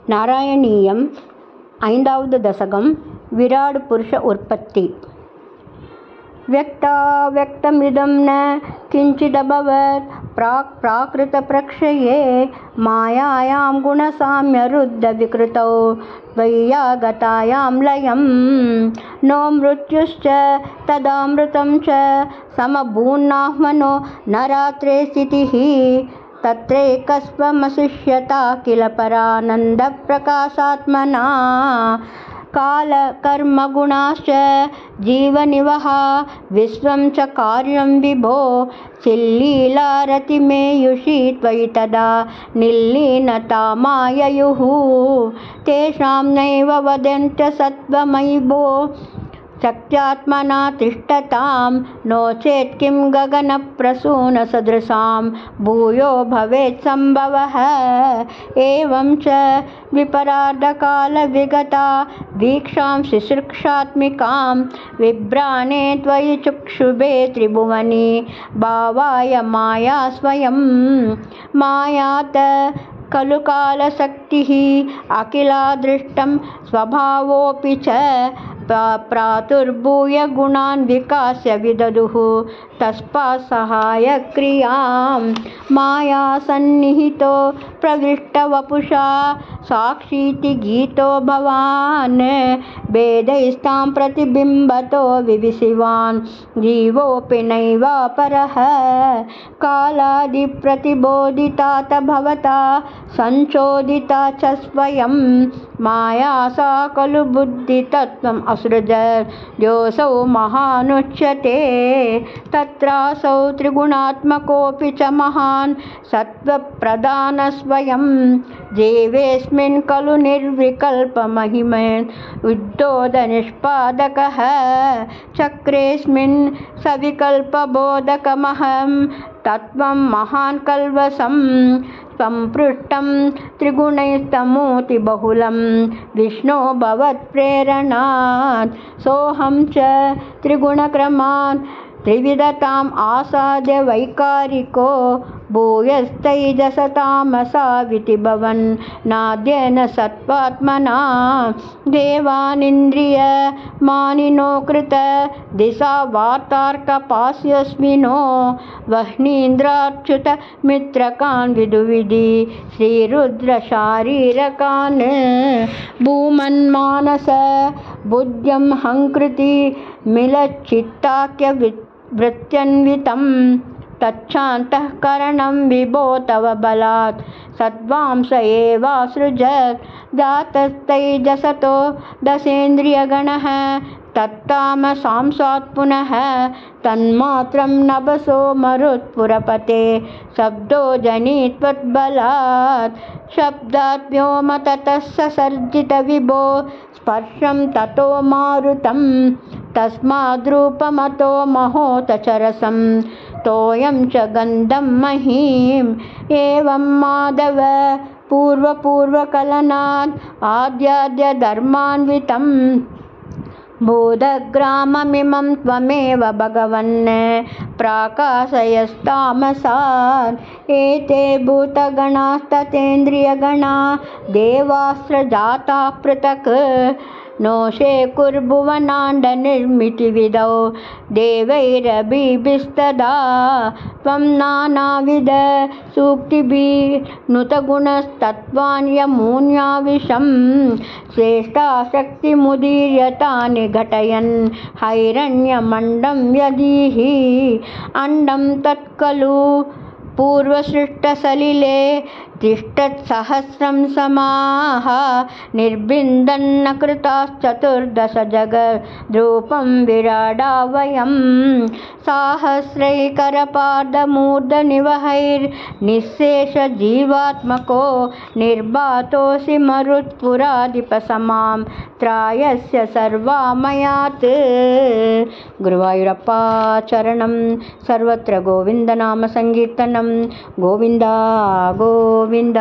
నారాయణీయం 5వ దశకం విరాడ్ పురుష ఉత్పత్తి. వ్యక్తావ్యక్తమిదం న కించిదభవత్ ప్రాక్ ప్రాకృత ప్రక్షయే మాయాయాం గుణసామ్యరుద్ధ వికృతౌ ద్వయ్యాగతాయాం లయం నో మృత్యుశ్చ తదామృతం చ సమభూన్నాహ్మనో న రాత్రే స్థితిః తత్రైకస్వమశిష్యత కిల పరానంద ప్రకాశాత్మనా కాల కర్మ గుణాశ్చ జీవనివహ విశ్వం చ కార్యం విభో చిల్లీలారతిమేయుషి త్వయి తదా నిల్లీనతా మాయయుః తేషాం నైవ వదంత్య సత్వమయి భో శక్త్యాత్మనా తిష్టతాం నో చేత్ కిం గగన ప్రసూన సదృశాం భూయో భవేత్ సంభవః ఏవం చ విపరార్ధకాల విగతా వీక్షాం శుశ్రూషాత్మికాం విభ్రాణే త్వయి చక్షుభే త్రిభువని భావాయ మాయా స్వయం మాయాత ఖలు కాలశక్తిః అఖిలాదృష్టం స్వభావోపి చ ప్రాతుర్భూయ గుణాన్ వికాస్య విదదుః తస్మాత్ సహాయక్రియాం మాయా సన్నిహితో ప్రవిష్టవపుషా సాక్షీతి గీతో భవాన్ భేదైస్తాం ప్రతిబింబతో వివిశివాన్ జీవోపి నైవాపరః కాలాది ప్రతిబోధితాత భవతా సంచోదితా చ స్వయం మాయా సా ఖలు బుద్ధితత్వం అసృజత్ యోసౌ మహానుచ్యతే తత్రాసౌ త్రిగుణాత్మకోపి చ మహాన్ సత్వప్రధాన స్వయం జీవేస్మిన్ ఖలు నిర్వికల్ప మహిమన్ ఉద్ధోద నిష్పాదకః చక్రేస్మిన్ సవికల్ప బోధకమహం తత్వం మహాన్ కల్వసం సంపృష్టం త్రిగుణైస్తమూర్తి బహుళం విష్ణో భవత్ప్రేరణాత్ సోహం చ త్రిగుణక్రమాన్ త్రివిధతాం ఆసాద్య వైకారికో భూయస్తైజసతామసావితి భవన్ నాద్యేన సత్వాత్మనా దేవానింద్రియ మానినో కృత దిశా వార్తార్కపాస్యస్మినో వహ్నీంద్రాచ్యుత మిత్రకాన్ విదువిధి శ్రీరుద్ర శారీరకాన్ భూమన్మానస బుద్ధ్యం హంకృతి మిలచిత్తాఖ్య వృత్యన్వితం తచ్చాంతఃకరణం విభో తవ బలాత్ సద్వాంస ఏవాసృజత్ దాతస్తైజసతో దశేంద్రియగణః తత్తామసాంసాత్ పునః తన్మాత్రం నభసో మరుత్పురపతే శబ్దో జనిత్వద్బలాత్ శబ్దాత్ వ్యోమ తతః ససర్జిత విభో స్పర్శం తతో మారుతం తస్మాద్రూపమతో మహోత చరసం తోయం చ గంధం మహీం ఏవం మాధవ పూర్వకలనాద్ ఆద్యాద్య ధర్మాన్వితం బోధగ్రామమిమం త్వమేవ భగవన్ ప్రాకాశయస్తామసాద్ ఏతే భూతగణాస్తతేంద్రియగణా దేవాస్త్రజాతా పృథక్ నోషే కుర్భువనాండ నిర్మితివిదౌ దేవైరభిభిస్తదా త్వం నానావిధ సూక్తిభిర్నుతగుణస్తత్వాన్యమూన్యావిషం శ్రేష్టాశక్తిముదీర్యతాని ఘటయన్ హైరణ్యమండం వ్యధీః అండం తత్కలు పూర్వసృష్టసలిలే తిష్టత్సహస్రం సమాః నిర్బిందన్న కృతాశ్చతుర్దశ జగద్రూపం విరాడావయం సాహస్రైకరపాదమూర్ధనివహైర్నిశ్శేష జీవాత్మకో నిర్భాతోసి మరుత్పురాధిపసమాం త్రాయస్య సర్వామయాత్. గురువాయూరప్ప చరణం. సర్వత్ర గోవిందనామ సంకీర్తనం. గోవింద గోవింద.